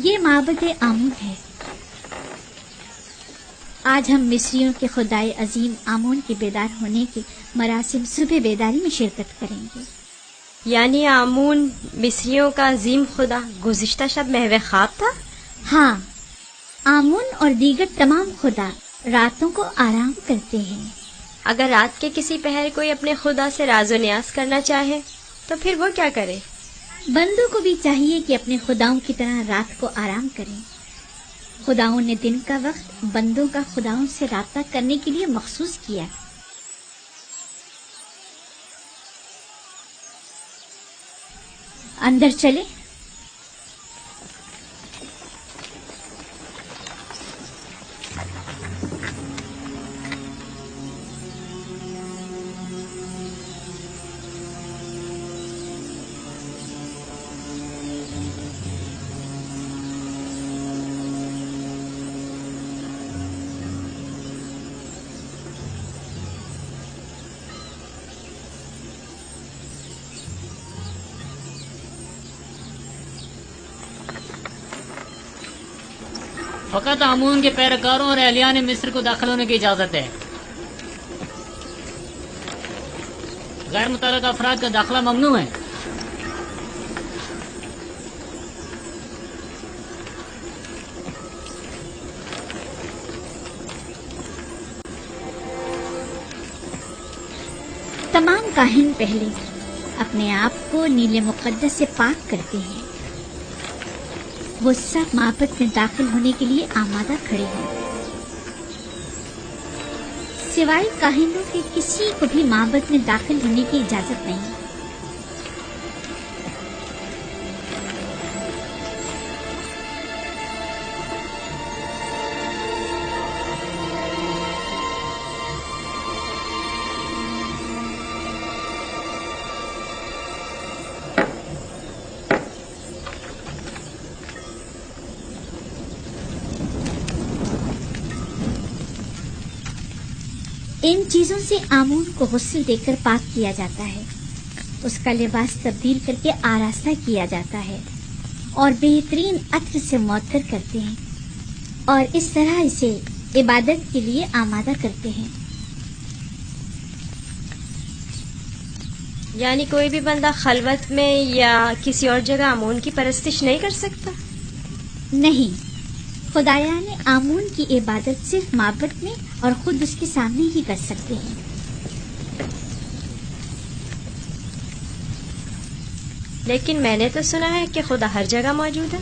یہ معبد آمون ہے۔ آج ہم مصریوں کے خدائے عظیم آمون کے بیدار ہونے کے مراسم صبح بیداری میں شرکت کریں گے۔ یعنی آمون مصریوں کا عظیم خدا گزشتہ شب محو خواب تھا؟ ہاں، آمون اور دیگر تمام خدا راتوں کو آرام کرتے ہیں۔ اگر رات کے کسی پہر کوئی اپنے خدا سے راز و نیاز کرنا چاہے تو پھر وہ کیا کرے؟ بندوں کو بھی چاہیے کہ اپنے خداؤں کی طرح رات کو آرام کریں۔ خداؤں نے دن کا وقت بندوں کا خداؤں سے رابطہ کرنے کے لیے مخصوص کیا۔ اندر چلے۔ فقط آمون کے پیروکاروں اور اہلیان مصر کو داخل ہونے کی اجازت ہے۔ غیر متعلقہ افراد کا داخلہ ممنوع ہے۔ تمام کاہن پہلے اپنے آپ کو نیل مقدس سے پاک کرتے ہیں۔ وہ سب معبد میں داخل ہونے کے لیے آمادہ کھڑے ہیں۔ سوائے کاہنوں کے کسی کو بھی معبد میں داخل ہونے کی اجازت نہیں۔ ان چیزوں سے آمون کو غسل دے کر پاک کیا جاتا ہے، اس کا لباس تبدیل کر کے آراستہ کیا جاتا ہے اور بہترین عطر سے معطر کرتے ہیں اور اس طرح اسے عبادت کے لیے آمادہ کرتے ہیں۔ یعنی کوئی بھی بندہ خلوت میں یا کسی اور جگہ آمون کی پرستش نہیں کر سکتا؟ نہیں، خدایان آمون کی عبادت صرف معبد میں اور خود اس کے سامنے ہی کر سکتے ہیں۔ لیکن میں نے تو سنا ہے کہ خدا ہر جگہ موجود ہے۔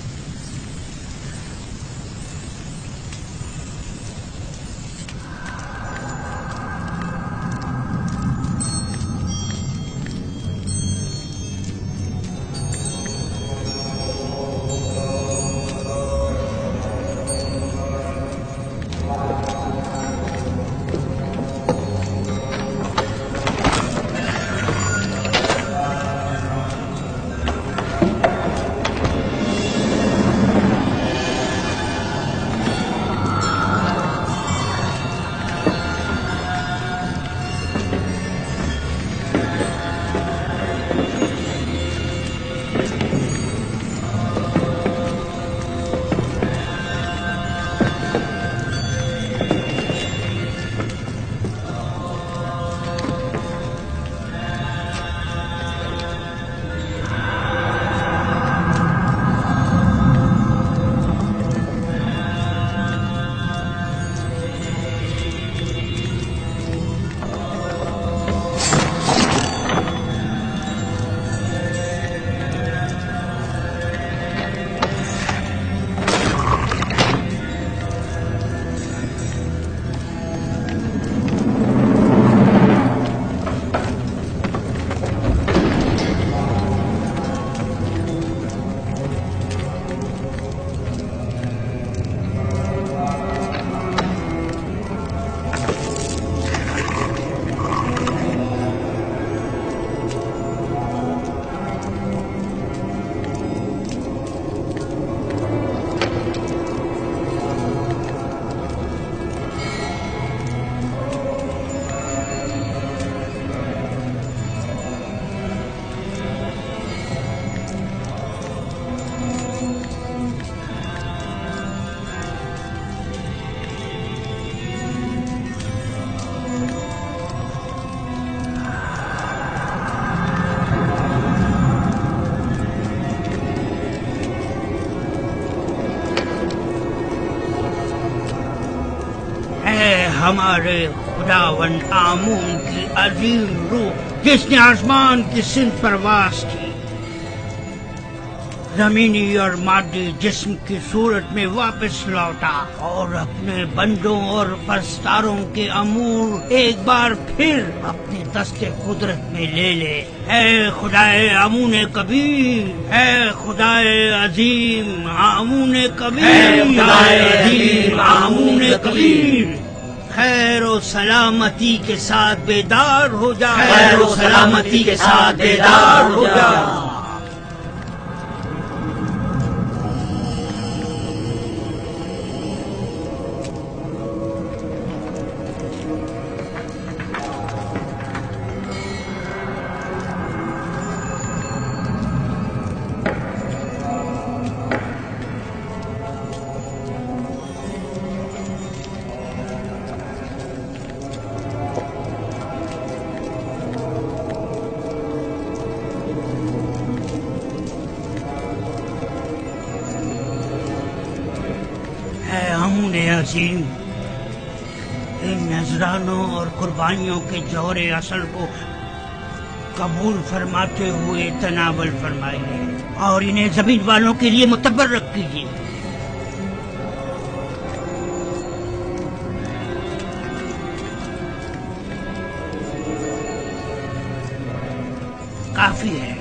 ہمارے خداوند آمون کی عظیم روح جس نے آسمان کی سمت پرواز کی زمینی اور مادی جسم کی صورت میں واپس لوٹا اور اپنے بندوں اور پرستاروں کے امور ایک بار پھر اپنے دست قدرت میں لے لے۔ اے خدائے آمون کبیر، اے خدائے عظیم آمون کبیر، اے خدائے عظیم آمون کبیر، خیر و سلامتی کے ساتھ بیدار ہو جا، خیر و سلامتی کے ساتھ بیدار ہو جا۔ عظیم، ان نذرانوں اور قربانیوں کے جوہر اصل کو قبول فرماتے ہوئے تناول فرمائیے اور انہیں زمین والوں کے لیے متبرک کیجیے۔ کافی ہے،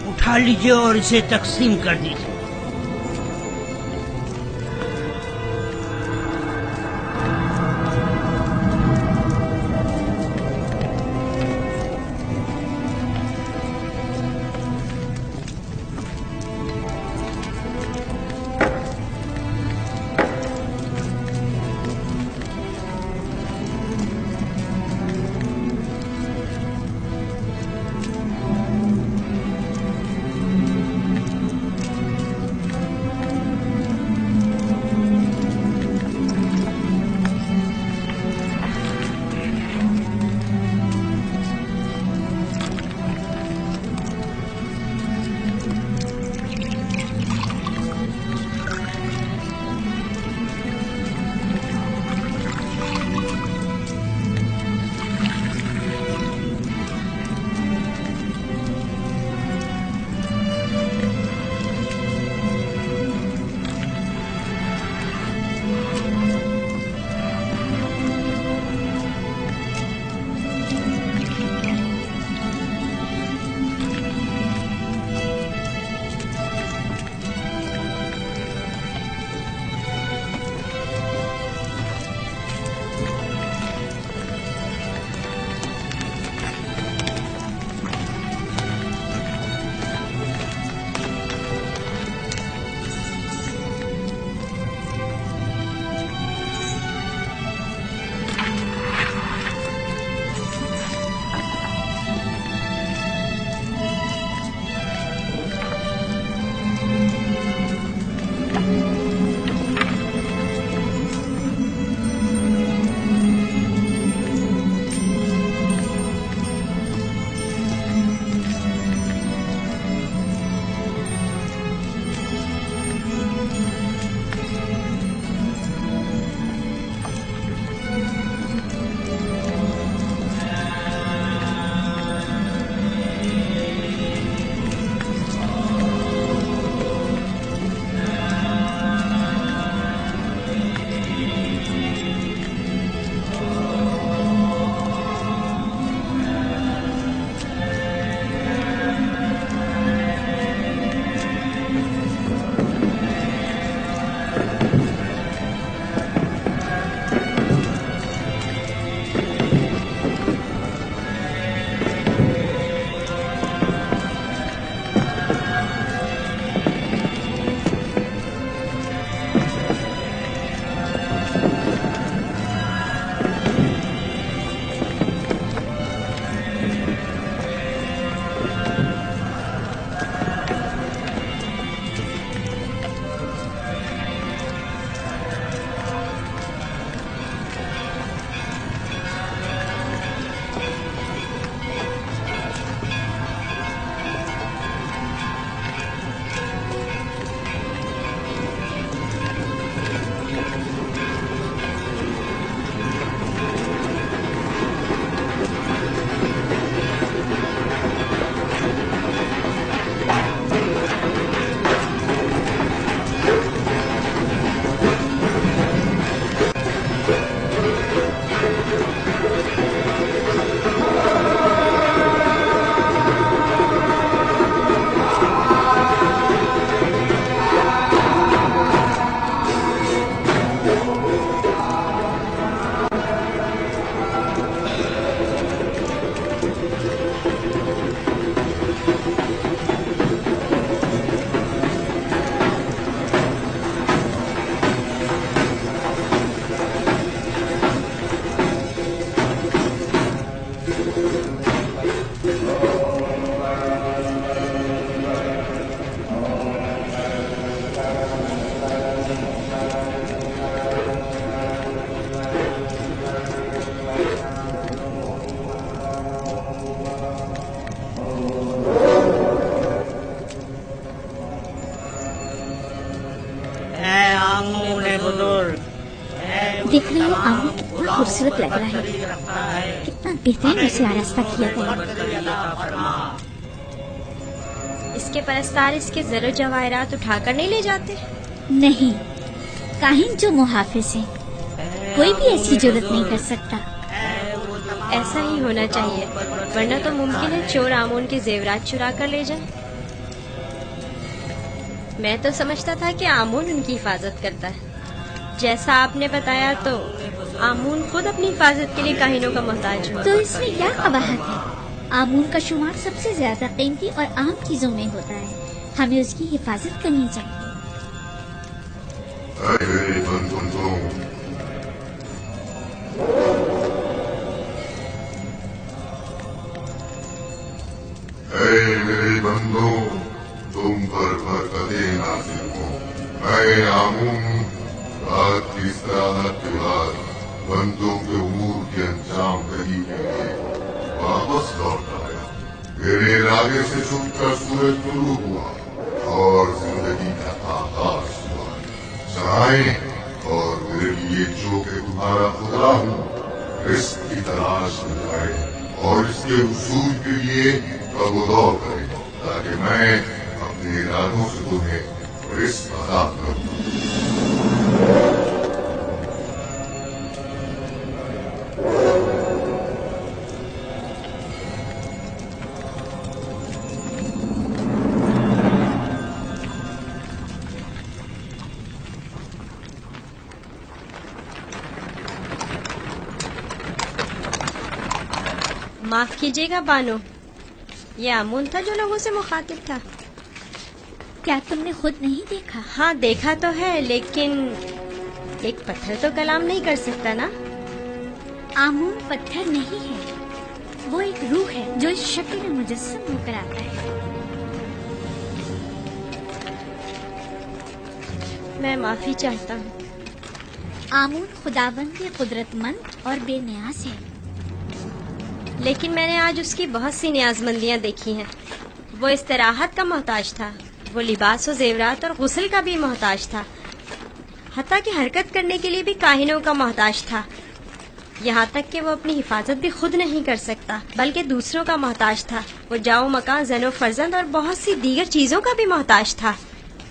اٹھا لیجیے اور اسے تقسیم کر دیجیے۔ आमूल कितना खूबसूरत लग रहा है, कितना बेहतरीन उसे आरास्ता किया गया। इसके परस्तार इसके ज़र जवाहरात उठाकर नहीं ले जाते? नहीं, काहिन जो मुहाफिज है, कोई भी ऐसी जरूरत नहीं कर सकता। ऐसा ही होना चाहिए, वरना तो मुमकिन है चोर आमून के जेवरात चुरा कर ले जाए। मैं तो समझता था कि आमून उनकी हिफाजत करता है। जैसा आपने बताया तो आमून खुद अपनी हिफाजत के लिए काहिनों का मोहताज हुआ। तो इसमें क्या कबाहत है? आमून का शुमार सबसे ज्यादा कीमती और अहम चीजों में होता है, हमें उसकी हिफाजत करनी चाहिए। मेरे बंदों, तुम पर बरकतें नाज़िल हो। मैं आमून रात की इस्तिराहत के बाद बंदों के उमूर के अंजाम दही के लिए वापस लौट आया। मेरे इरादे से छुपकर सूरज शुरू हुआ और जिंदगी का आगाज हुआ। चाहे और मेरे लिए जो कि तुम्हारा खुदा हूँ, रिस्क की तलाश में जाए और इसके उसूल के लिए कबूल करे, ताकि मैं अपने इरादों से तुम्हें रिस्क अता करूँ। माफ कीजिएगा बानो, ये आमून था जो लोगों से मुखातिब था। क्या तुमने खुद नहीं देखा? हाँ देखा तो है, लेकिन एक पत्थर तो कलाम नहीं कर सकता ना। आमून पत्थर नहीं है, वो एक रूह है जो इस शक्ल में मुजस्सम होकर आता है। मैं माफी चाहता हूँ। आमून खुदाबंद कुदरतमंद और बेनियाज है। लेकिन मैंने आज उसकी बहुत सी नियाजमंदियाँ देखी हैं। वो इस्तराहत का मोहताज था, वो लिबास और जेवरात और गुस्ल का भी मोहताज था, हत्ता कि हरकत करने के लिए भी काहिनों का मोहताज था। यहाँ तक कि वो अपनी हिफाजत भी खुद नहीं कर सकता, बल्कि दूसरों का मोहताज था। वो जाओ मकान, जनो फर्जंद और बहुत सी दीगर चीजों का भी मोहताज था।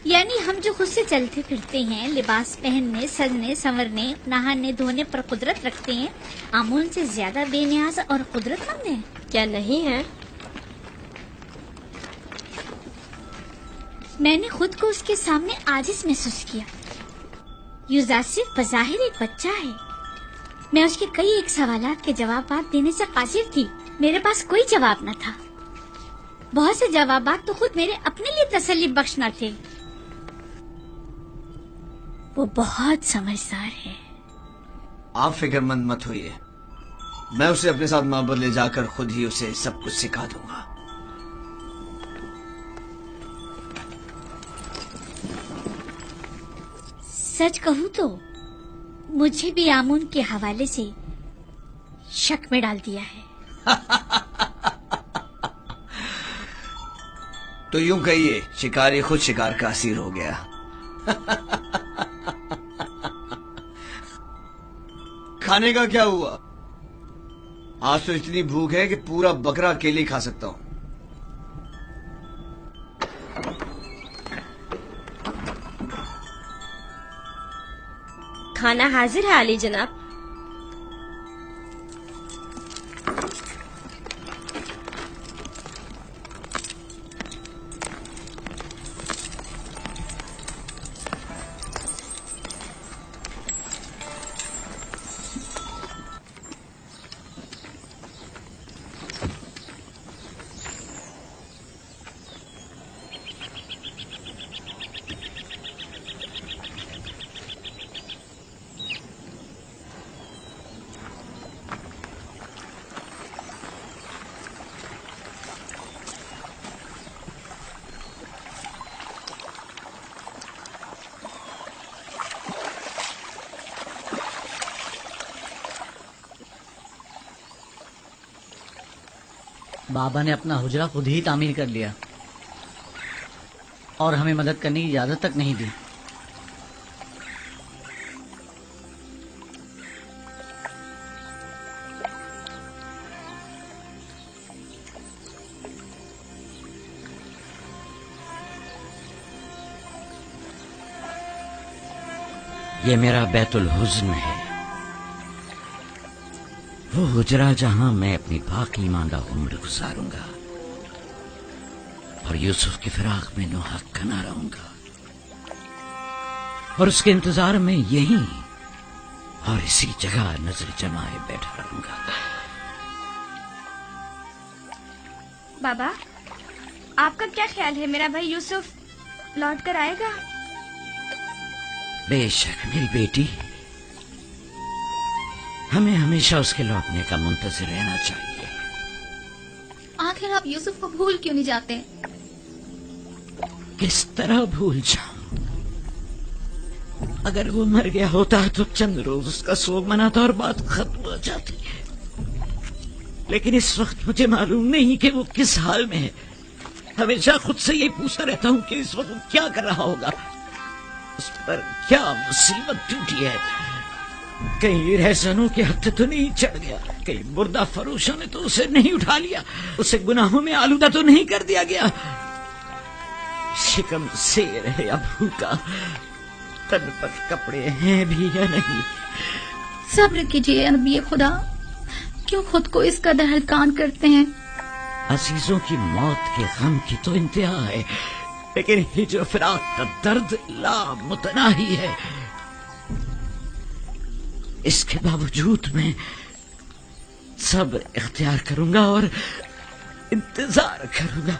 यानी हम जो खुद से चलते फिरते हैं, लिबास पहनने, सजने, संवरने, नहाने धोने पर कुदरत रखते हैं, आमून से ज्यादा बेनियाज और कुदरतमंद हैं। क्या नहीं है? मैंने खुद को उसके सामने आजिज महसूस किया। युजासिफ बज़ाहिर एक बच्चा है। मैं उसके कई एक सवालात के जवाब देने से कासिर थी। मेरे पास कोई जवाब न था। बहुत से जवाबात तो खुद मेरे अपने लिए तसल्ली बख्श न थे। वो बहुत समझदार है। आप फिक्रमंद मत होइए, मैं उसे अपने साथ माबद ले जाकर खुद ही उसे सब कुछ सिखा दूंगा। सच कहूँ तो मुझे भी आमून के हवाले से शक में डाल दिया है। तो यूं कहिए, शिकारी खुद शिकार का असीर हो गया। खाने का क्या हुआ? आज तो इतनी भूख है कि पूरा बकरा अकेले खा सकता हूं। खाना हाजिर है आली जनाब। बाबा ने अपना हुजरा खुद ही तामीर कर लिया और हमें मदद करने की इजाजत तक नहीं दी। یہ میرا بیت الحزن ہے، وہ حجرہ جہاں میں اپنی باقی ماندہ عمر گزاروں گا اور یوسف کی فراق میں نوحق نہ رہوں گا، اور اس کے انتظار میں یہیں اور اسی جگہ نظر جمائے بیٹھا رہوں گا۔ بابا، آپ کا کیا خیال ہے، میرا بھائی یوسف لوٹ کر آئے گا؟ بے شک میری بیٹی، ہمیں ہمیشہ اس کے لوٹنے کا منتظر رہنا چاہیے۔ آخر آپ یوسف کو بھول کیوں نہیں جاتے؟ کس طرح بھول جاؤں؟ اگر وہ مر گیا ہوتا تو چند روز اس کا سوگ مناتا اور بات ختم ہو جاتی ہے، لیکن اس وقت مجھے معلوم نہیں کہ وہ کس حال میں ہے۔ ہمیشہ خود سے یہ پوچھتا رہتا ہوں کہ اس وقت وہ کیا کر رہا ہوگا، اس پر کیا مصیبت ٹوٹی ہے، کہیں رہزنوں کے ہتھے تو نہیں چڑھ گیا، کہیں مردہ فروشوں نے تو اسے نہیں اٹھا لیا، اسے گناہوں میں آلودہ تو نہیں کر دیا گیا۔ شکم سیر ہے یا بھوکا، تن پر کپڑے ہیں بھی یا نہیں۔ صبر کیجیے نبی خدا، کیوں خود کو اس قدر ہلکان کرتے ہیں؟ عزیزوں کی موت کے غم کی تو انتہا ہے، لیکن ہجر و فراق کا درد لامتناہی ہے۔ اس کے باوجود میں صبر اختیار کروں گا اور انتظار کروں گا۔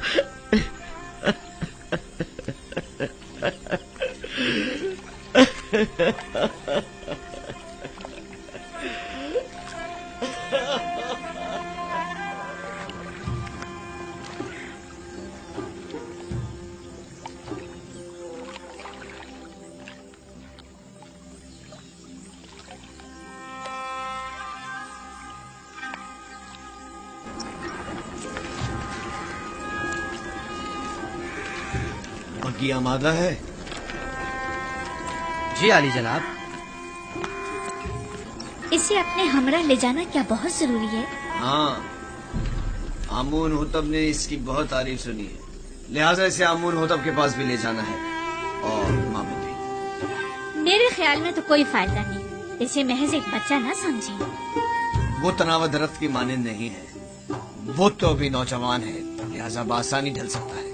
بگی آمادہ ہے؟ جی عالی جناب۔ اسے اپنے ہمراہ لے جانا کیا بہت ضروری ہے؟ ہاں، آمون حطب نے اس کی بہت تعریف سنی ہے، لہٰذا اسے آمون حطب کے پاس بھی لے جانا ہے، اور معبد بھی۔ میرے خیال میں تو کوئی فائدہ نہیں، اسے محض ایک بچہ نہ سمجھیں۔ وہ تناوت درخت کی مانند نہیں ہے، وہ تو ابھی نوجوان ہے، لہٰذا بآسانی ڈھل سکتا ہے۔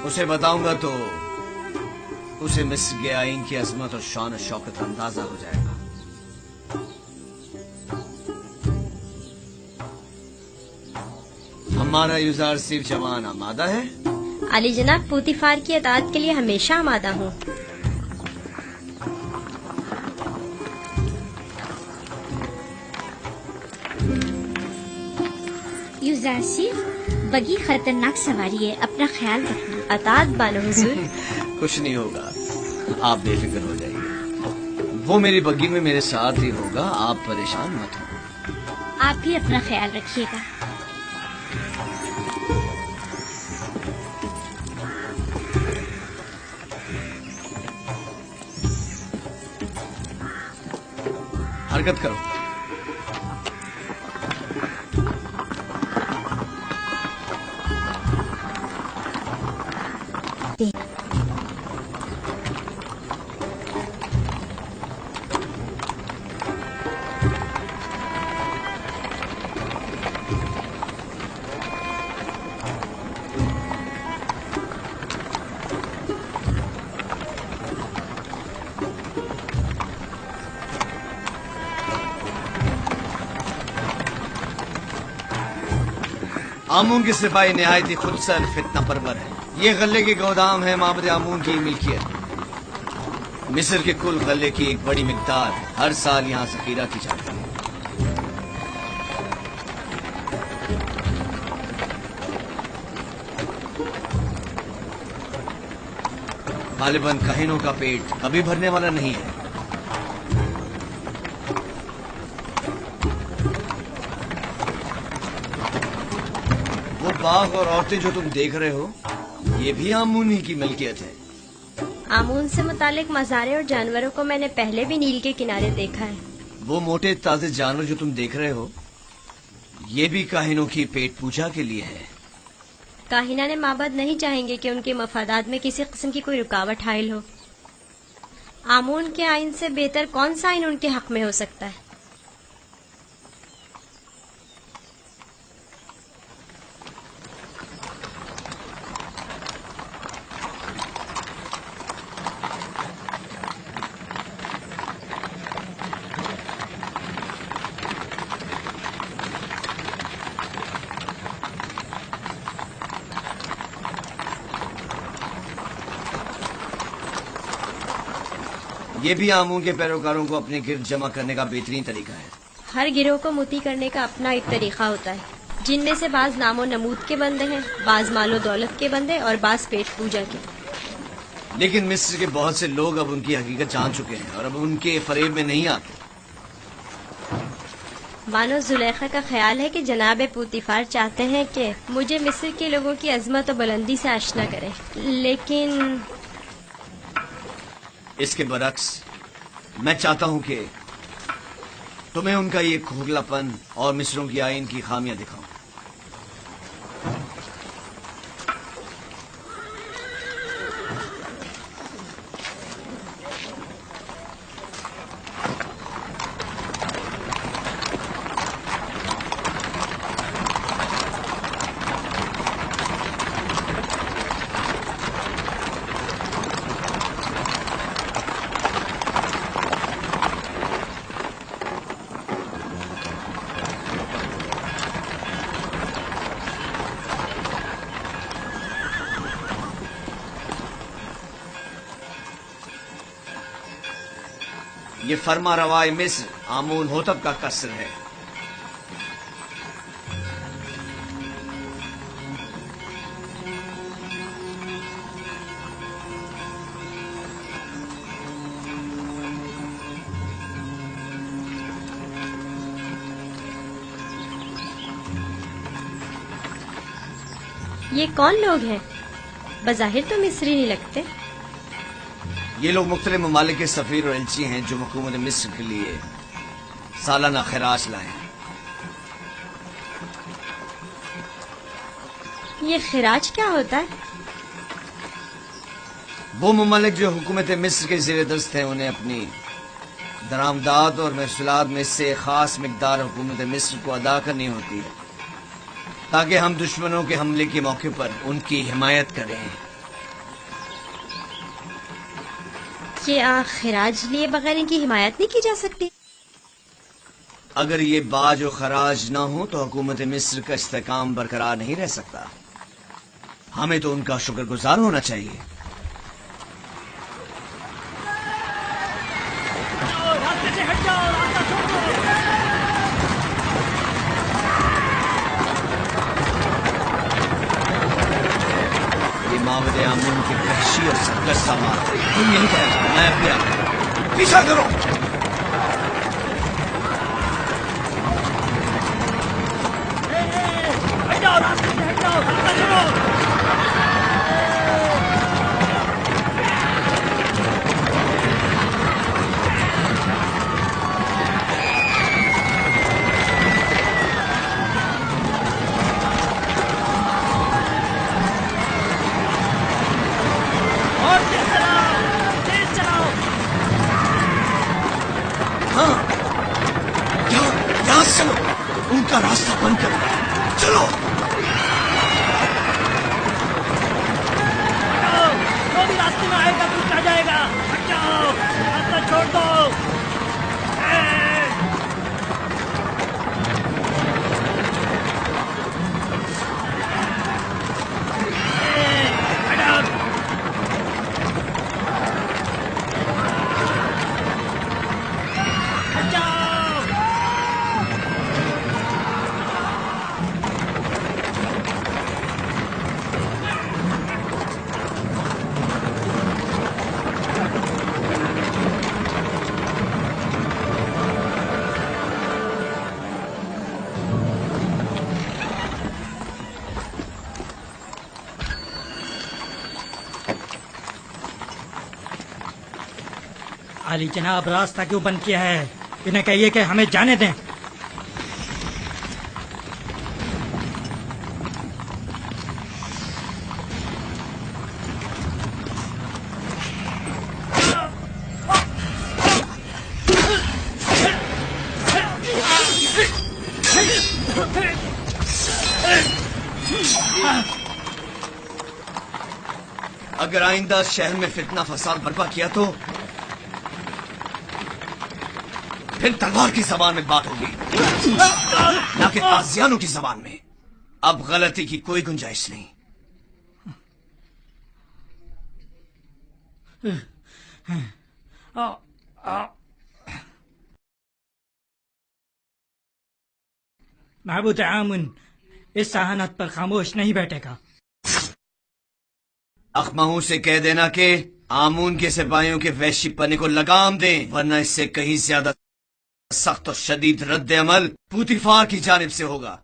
اسے بتاؤں گا تو اسے مصر کے آئین کی عظمت اور شان و شوکت کا اندازہ ہو جائے گا۔ ہمارا یوزار صرف جوان آمادہ ہے؟ علی جناب، پوتیفار کی اطاعت کے لیے ہمیشہ آمادہ ہوں۔ یوزار صرف بگی خطرناک سواری ہے، اپنا خیال رکھنا۔ اطاعت بانو حضور۔ کچھ نہیں ہوگا، آپ بے فکر ہو جائیے، وہ میری بگی میں میرے ساتھ ہی ہوگا، آپ پریشان مت ہوں۔ آپ بھی اپنا خیال رکھیے گا۔ حرکت کرو۔ آمون کے سپاہی نہایت ہی خود سر فتنہ پرور ہے۔ یہ غلے کے گودام ہے معبد آمون کی ملکیت۔ مصر کے کل غلے کی ایک بڑی مقدار ہر سال یہاں ذخیرہ کی جاتی ہے۔ غالباً کاہنوں کا پیٹ کبھی بھرنے والا نہیں ہے۔ وہ باغ اور عورتیں جو تم دیکھ رہے ہو، یہ بھی آمون ہی کی ملکیت ہے۔ آمون سے متعلق مزارے اور جانوروں کو میں نے پہلے بھی نیل کے کنارے دیکھا ہے۔ وہ موٹے تازے جانور جو تم دیکھ رہے ہو، یہ بھی کاہنوں کی پیٹ پوجا کے لیے ہے۔ کاہنان معبد نہیں چاہیں گے کہ ان کے مفادات میں کسی قسم کی کوئی رکاوٹ حائل ہو۔ आमून के आइन से बेहतर कौन सा आइन उनके हक में हो सकता है? یہ بھی आमून के पैरोकारों को अपने गिर्द जमा करने का बेहतरीन तरीका है। हर गिरोह को मुती करने का अपना एक तरीका होता है, जिनमें से बाज नामो नमूद के बंदे हैं, बाज मालो दौलत के बंदे और बाज पेट पूजा के। लेकिन मिस्र के बहुत से लोग अब उनकी हकीकत जान चुके हैं और अब उनके फरेब में नहीं आते। मानो जुलेखा का ख्याल है कि जनाब पूतिफार चाहते हैं कि मुझे मिस्र के लोगों की अजमत और बुलंदी से आशना करें, लेकिन इसके बरक्स मैं चाहता हूं कि तुम्हें उनका ये खोखलापन और मिस्रों की आइन की खामियां दिखाऊं। یہ فرما روائے مصر आमून होतब का कसर है। ये कौन लोग हैं? बज़ाहिर तो मिस्री नहीं लगते। یہ لوگ مختلف ممالک کے سفیر اور ایلچی ہیں جو حکومت مصر کے لیے سالانہ خراج لائے ہیں۔ یہ خراج کیا ہوتا ہے؟ وہ ممالک جو حکومت مصر کے زیر دست ہیں انہیں اپنی درآمدات اور محصولات میں سے خاص مقدار حکومت مصر کو ادا کرنی ہوتی ہے تاکہ ہم دشمنوں کے حملے کے موقع پر ان کی حمایت کریں۔ کیا خراج لیے بغیر ان کی حمایت نہیں کی جا سکتی؟ اگر یہ باج و خراج نہ ہو تو حکومت مصر کا استحکام برقرار نہیں رہ سکتا۔ ہمیں تو ان کا شکر گزار ہونا چاہیے۔ یہ معبد آمون کی وحشی اور سرکش سامان تم یہیں ٹھہرو، میں اب بھی آتا ہوں۔ پیچھا کرو۔ چلو ان کا راستہ بند کرو، چلو۔ جو بھی راستے میں آئے گا کچھ آ جائے گا، ہٹ جاؤ، راستہ چھوڑ دو۔ علی جناب راستہ کیوں بند کیا ہے؟ انہیں کہیے کہ ہمیں جانے دیں۔ اگر آئندہ شہر میں فتنہ فساد برپا کیا تو پھر تلوار کی زبان میں بات ہوگی نہ کہ تازیانوں کی زبان میں. اب غلطی کی کوئی گنجائش نہیں. معبود آمون اس ذہانت پر خاموش نہیں بیٹھے گا. اخماہوں سے کہہ دینا کہ آمون کے سپاہیوں کے وحشی پنے کو لگام دیں، ورنہ اس سے کہیں زیادہ سخت اور شدید رد عمل پوتیفار کی جانب سے ہوگا.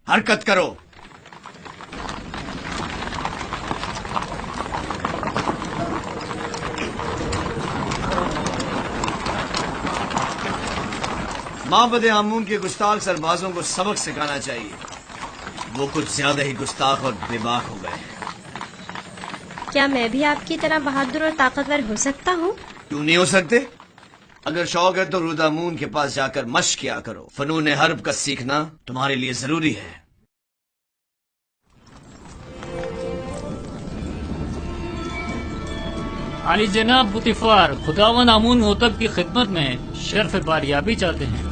حرکت کرو. معبد آمون کے گستاخ سربازوں کو سبق سکھانا چاہیے. وہ کچھ زیادہ ہی گستاخ اور بے باک ہو گئے. کیا میں بھی آپ کی طرح بہادر اور طاقتور ہو سکتا ہوں؟ کیوں نہیں ہو سکتے؟ اگر شوق ہے تو رودامون کے پاس جا کر مشق کیا کرو. فنون حرب کا سیکھنا تمہارے لیے ضروری ہے. علی جناب بوتیفار خداوند آمون ہوتب کی خدمت میں شرف باریابی چاہتے ہیں.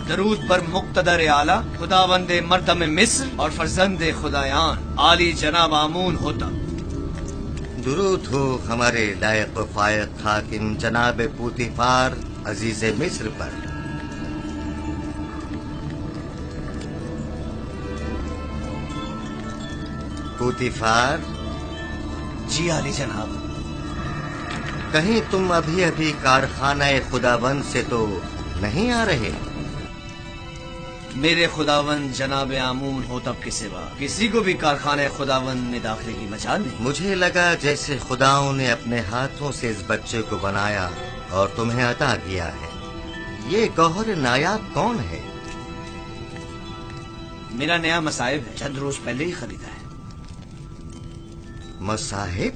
درود پر مقتدر اعلی خداوند مردم مصر اور فرزند خدایان عالی جناب آمون ہوتب. درود ہو ہمارے لائق و فائق حاکم جناب پوتیفار عزیز مصر پر. پوتیفار. جی عالی جناب. کہیں تم ابھی کارخانہ خداوند سے تو نہیں آ رہے؟ میرے خداوند جناب آمون ہوتب کے سوا کسی کو بھی کارخانہ خداوند میں داخلے کی مجال نہیں. مجھے لگا جیسے خداؤں نے اپنے ہاتھوں سے اس بچے کو بنایا اور تمہیں عطا کیا ہے. یہ گوہر نایاب کون ہے؟ میرا نیا مصائب ہے، چند روز پہلے ہی خریدا ہے. مصاحب؟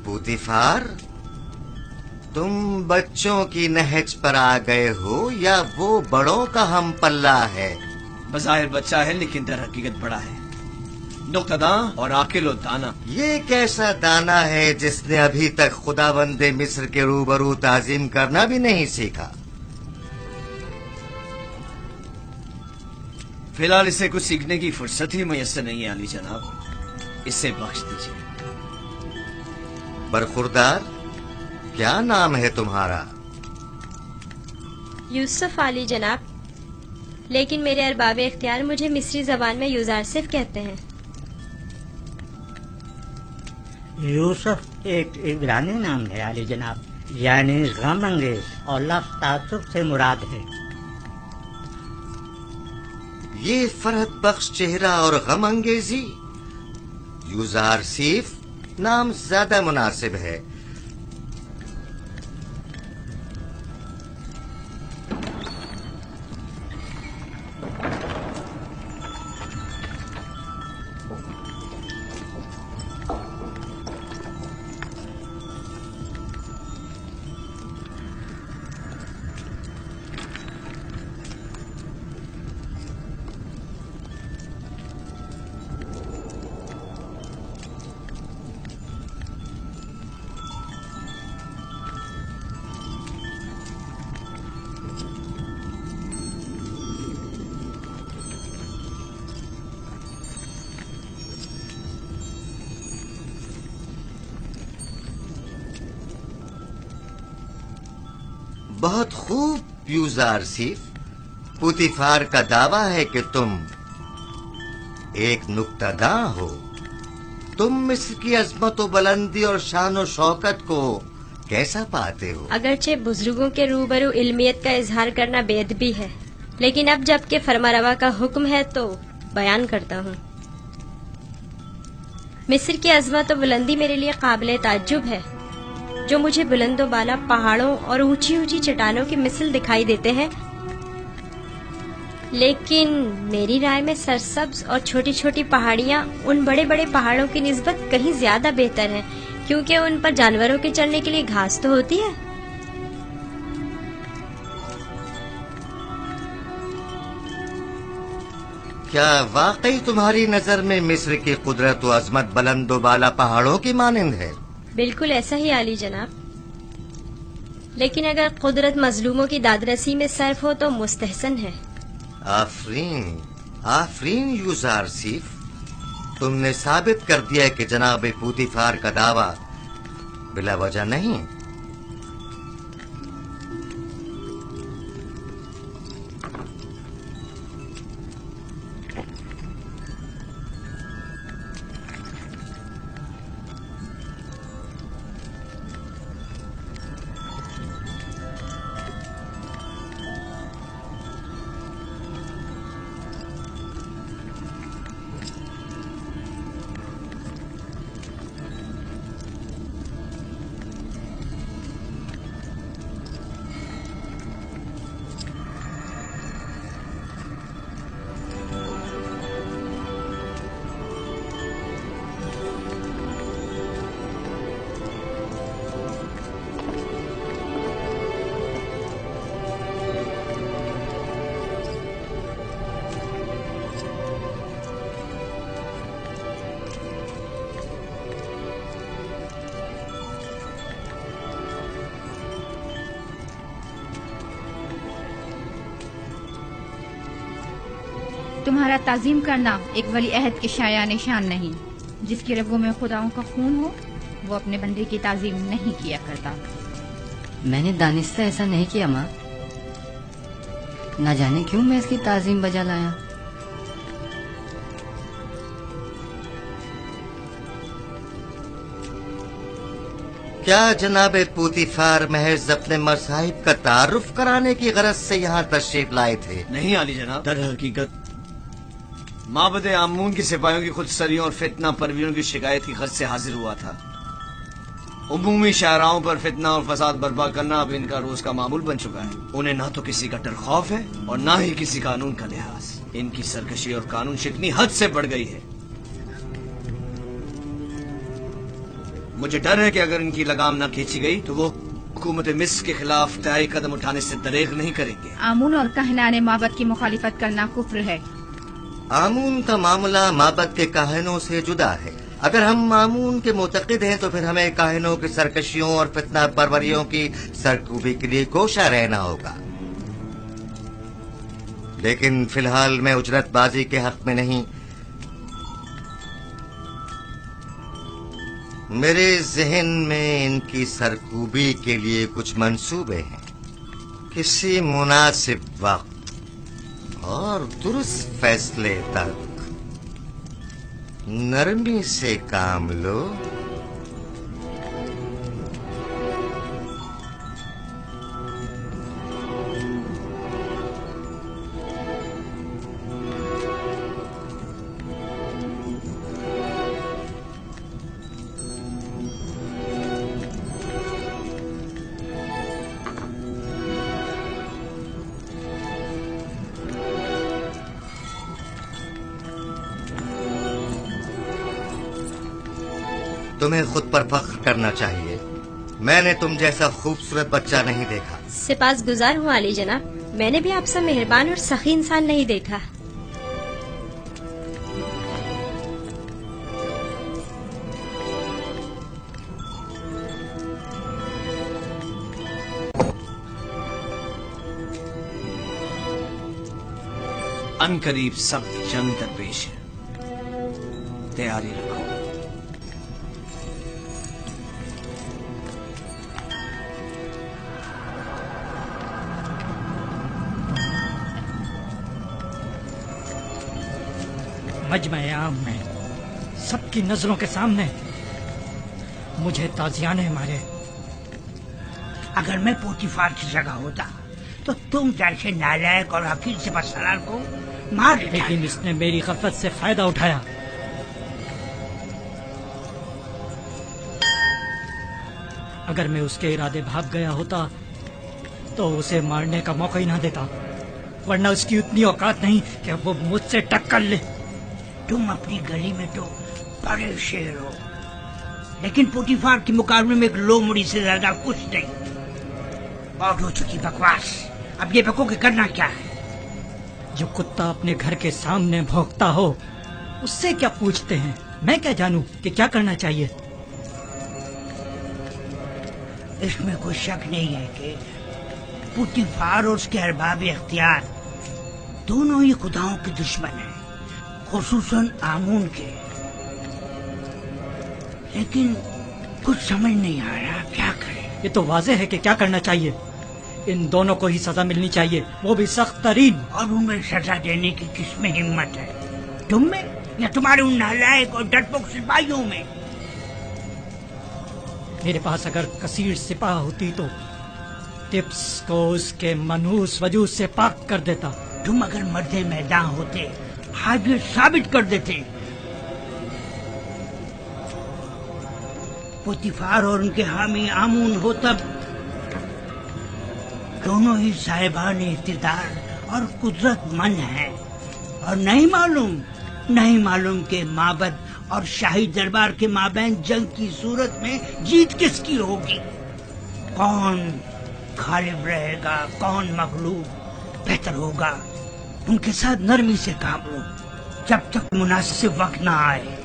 پوتیفار تم بچوں کی نہج پر آ گئے ہو یا وہ بڑوں کا ہم پلہ ہے؟ بظاہر بچہ ہے لیکن در حقیقت بڑا ہے، نقطہ داں اور عاقل و دانا. یہ کیسا دانا ہے جس نے ابھی تک خداوند مصر کے روبرو تعظیم کرنا بھی نہیں سیکھا؟ فی الحال اسے کچھ سیکھنے کی فرصت ہی میسر نہیں ہے علی جناب، اسے بخش دیجیے. برخوردار کیا نام ہے تمہارا؟ یوسف علی جناب، لیکن میرے ارباب اختیار مجھے مصری زبان میں یوزارسف کہتے ہیں. یوسف ایک عبرانی نام ہے علی جناب، یعنی غم انگیز، اور لفظ تعصب سے مراد ہے. یہ فرحت بخش چہرہ اور غم انگیزی، یوزارسیف نام زیادہ مناسب ہے. बहुत खूब यूजार सीफ। पुतिफार का दावा है कि तुम एक नुक्तादा हो। तुम मिस्र की अजमत और बुलंदी और शान और शौकत को कैसा पाते हो? अगरचे बुजुर्गों के रूबरू इल्मियत का इजहार करना बेअदबी है, लेकिन अब जबकि फरमारवा का हुक्म है तो बयान करता हूँ। मिस्र की अजमत और बुलंदी मेरे लिए काबिल ताज्जुब है। जो मुझे बुलंदो बाला पहाड़ों और ऊंची ऊंची चट्टानों की मिसल दिखाई देते हैं, लेकिन मेरी राय में सरसब्ज और छोटी छोटी पहाड़ियाँ उन बड़े बड़े पहाड़ों की निस्बत कहीं ज्यादा बेहतर हैं, क्योंकि उन पर जानवरों के चढ़ने के लिए घास तो होती है। क्या वाकई तुम्हारी नजर में मिस्र की कुदरत व अजमत बुलंदो बाला पहाड़ों की मानंद है? बिल्कुल ऐसा ही आली जनाब, लेकिन अगर कुदरत मजलूमों की दादरसी में सर्फ हो तो मुस्तहसन है। आफरीन, आफरीन यूजार सीफ, तुमने साबित कर दिया कि जनाब पुतिफार का दावा बिला वजह नहीं। तुम्हारा ताजीम करना एक वली अहद के शाया निशान नहीं। जिसकी रगों में खुदाओं का खून हो वो अपने बंदे की ताजीम नहीं किया करता। मैंने दानिस्ता ऐसा नहीं किया माँ, न जाने क्यों मैं इसकी ताजीम बजा लाया। क्या जनाब पुतिफार महज अपने मसाहिब का तारुफ कराने की गरज से यहाँ तशरीफ लाए थे? नहीं आली जनाब, दर हकीकत माबद आमून की सिपाहियों की खुदसरियों और फितना परवीरों की शिकायत की खर्च से हाजिर हुआ था। उमूमी शाहराओं पर फितना और फसाद बर्पा करना अब इनका रोज का मामूल बन चुका है। उन्हें ना तो किसी का डर खौफ है और ना ही किसी कानून का लिहाज। इनकी सरकशी और कानून शिकनी हद से बढ़ गई है। मुझे डर है कि अगर इनकी लगाम न खींची गई तो वो हुकूमत मिस्र के खिलाफ तय कदम उठाने से दरेग नहीं करेंगे। आमून और कहनाने माबद की मुखालिफत करना कुफ्र है। आमून का मामला माबद के काहिनों से जुदा है। अगर हम आमून के मुतक़िद हैं तो फिर हमें काहिनों की सरकशियों और फितना परवरियों की सरकूबी के लिए कोशा रहना होगा। लेकिन फिलहाल मैं उजरतबाजी के हक में नहीं। मेरे जहन में इनकी सरकूबी के लिए कुछ मंसूबे हैं। किसी मुनासिब वक्त और दुरुस्त फैसले तक नरमी से काम लो। तुम्हें खुद पर फख्र करना चाहिए। मैंने तुम जैसा खूबसूरत बच्चा नहीं देखा। सिपास गुजार हूँ अली जनाब, मैंने भी आपसे मेहरबान और सखी इंसान नहीं देखा। अनकरीब सख्त जंग दरपेश है, तैयारी रखो। मजमा आम में सबकी नजरों के सामने मुझे ताजिया ने मारे। अगर मैं पोतीफार की जगह होता तो तुम जैसे नालायक और हकीर सिपहसालार को मार देता। लेकिन इसने मेरी गफलत से फायदा उठाया। अगर मैं उसके इरादे भाग गया होता तो उसे मारने का मौका ही ना देता, वरना उसकी उतनी औकात नहीं कि वो मुझसे टक्कर ले। तुम अपनी गली में तो बड़े शेर हो, लेकिन पोतीफार के मुकाबले में एक लोमड़ी से ज्यादा कुछ नहीं। बहुत हो चुकी बकवास, अब ये बको के करना क्या है? जो कुत्ता अपने घर के सामने भौंकता हो उससे क्या पूछते हैं? मैं क्या जानूं कि क्या करना चाहिए? इसमें कोई शक नहीं है कि पोतीफार और उसके अरबाब इख्तियार दोनों ही खुदाओं के दुश्मन हैं, खुसूसन आमून के। लेकिन कुछ समझ नहीं आ रहा क्या करें। ये तो वाज़ेह है कि क्या करना चाहिए। इन दोनों को ही सजा मिलनी चाहिए, वो भी सख्त तरीन। और उन्हें सजा देने की किसमें हिम्मत है? तुम में या तुम्हारे उन नालायक और डरपोक सिपाहियों में? मेरे पास अगर कसीर सिपाह होती तो टिप्स को उसके मनहूस वजूद से पाक कर देता। तुम अगर मर्दे मैदान होते आज ये साबित कर देते। पोतीफार और उनके हामी आमून हो तब दोनों ही साहिबान इख्तिदार और कुदरतमंद हैं, और नहीं मालूम के माबद और शाही दरबार के माबैन जंग की सूरत में जीत किसकी होगी। कौन गालिब रहेगा, कौन मगलूब? बेहतर होगा उनके साथ नरमी से काम लो जब तक मुनासिब वक्त ना आए।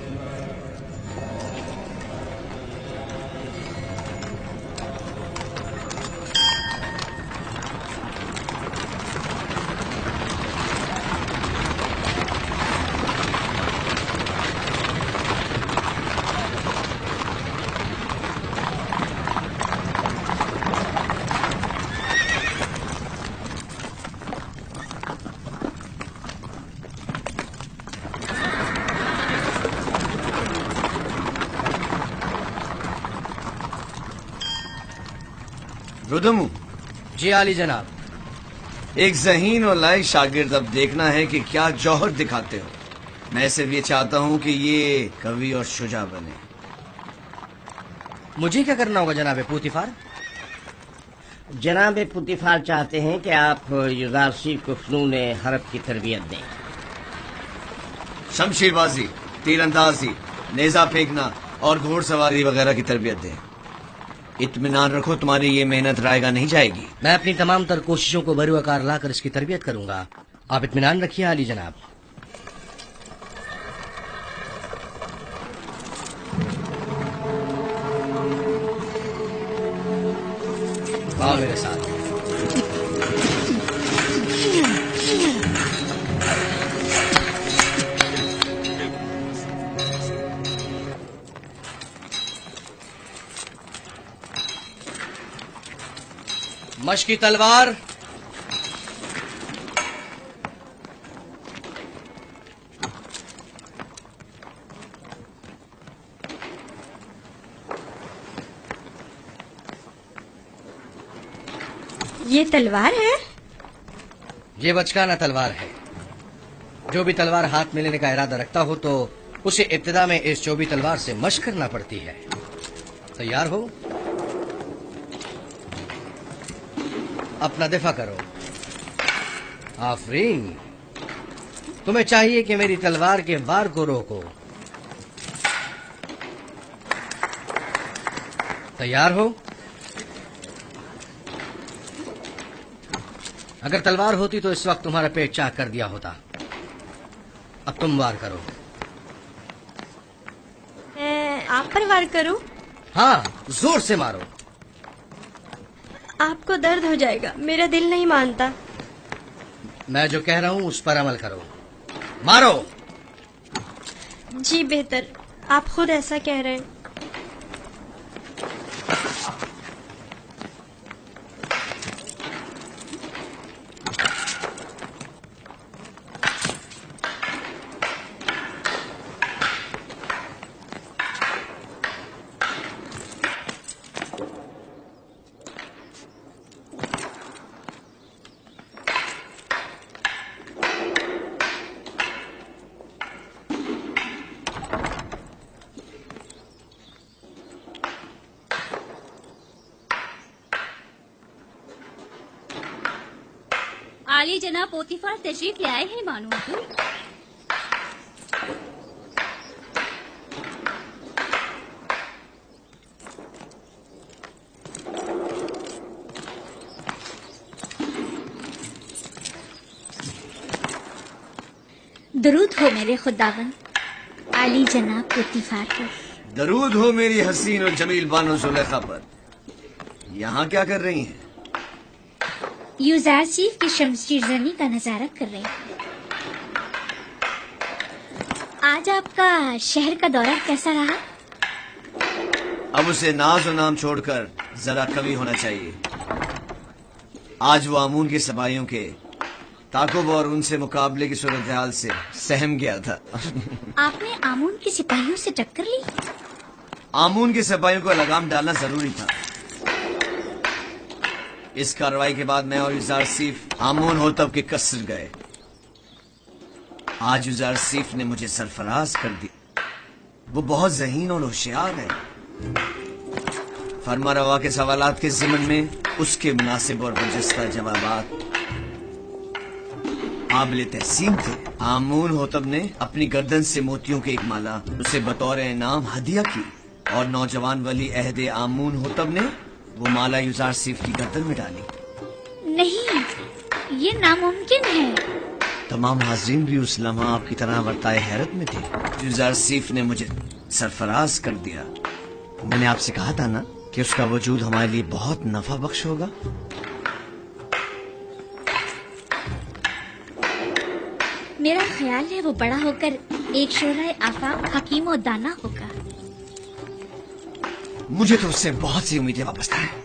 रुदमू। जी आली जनाब। एक ज़हीन और लायक शागिर्द अब देखना है कि क्या जौहर दिखाते हो। मैं सिर्फ ये चाहता हूँ कि ये कवि और शुजा बने। मुझे क्या करना होगा जनाब पोतीफार? जनाब पोतीफार चाहते हैं कि आप युजारसी को फनून हरब की तरबियत दें। शमशीरबाजी, तीरंदाजी, नेजा फेंकना और घोड़सवारी वगैरह की तरबियत दें। इत्मीनान रखो, तुम्हारी ये मेहनत रायगा नहीं जाएगी। मैं अपनी तमाम तर कोशिशों को बरूआकार लाकर इसकी तरबियत करूंगा। आप इत्मीनान रखिए आली जनाब। आओ मेरे साथ। मशकी तलवार, ये तलवार है? ये बचकाना तलवार है। जो भी तलवार हाथ में लेने का इरादा रखता हो तो उसे इब्तिदा में इस चौबी तलवार से मशक करना पड़ती है। तैयार हो? अपना दिफा करो। आफरीन, तुम्हें चाहिए कि मेरी तलवार के वार को रोको। तैयार हो? अगर तलवार होती तो इस वक्त तुम्हारा पेट चाक कर दिया होता। अब तुम वार करो। मैं आप पर वार करूं? हाँ, जोर से मारो। आपको दर्द हो जाएगा, मेरा दिल नहीं मानता। मैं जो कह रहा हूं उस पर अमल करो। मारो। जी बेहतर, आप खुद ऐसा कह रहे हैं। आली जनाब पोतीफार तशरीफ ले आए हैं मानो हुजूर। दरूद हो मेरे खुदावन आली जनाब पोतीफार पर। दरूद हो मेरी हसीन और जमील बानो जुलेखा पर। यहाँ क्या कर रही हैं? यूजारसीफ की शमशीरजनी का नजारा कर रहे हैं। आज आपका शहर का दौरा कैसा रहा? अब उसे नाज और नाम छोड़कर जरा कवि होना चाहिए। आज वो आमून के सबाइयों के ताकुब और उनसे मुकाबले की सूरत हाल से सहम गया था। आपने आमून के सिपाहियों से टक्कर ली? आमून के सिपाहियों को लगाम डालना जरूरी था। इस कार्रवाई के बाद मैं और यूजारसीफ आमून होतब के कसर गए। आज यूजारसीफ ने मुझे सरफराज कर दी। वो बहुत ज़हीन और होशियार है। फरमा रवा के सवालात के ज़िमन में उसके मुनासिब और बरजस्ता जवाबात काबिल तहसीन थे। आमून होतब ने अपनी गर्दन से मोतियों की एक माला उसे बतौर इनाम हदिया की और नौजवान वली अहदे आमून होतब ने वो माला यूजारसीफ की गर्दन में डाली। नहीं, ये नामुमकिन है। तमाम हाज़रीन भी उस लम्हा आपकी तरह वर्ताए हैरत में थे। यूजारसीफ ने मुझे सरफराज कर दिया। मैंने आपसे कहा था ना कि उसका वजूद हमारे लिए बहुत नफा बख्श होगा। मेरा ख्याल है वो बड़ा होकर एक शोराए आफाक हकीम और दाना होगा। मुझे तो उससे बहुत सी उम्मीदें वापस हैं।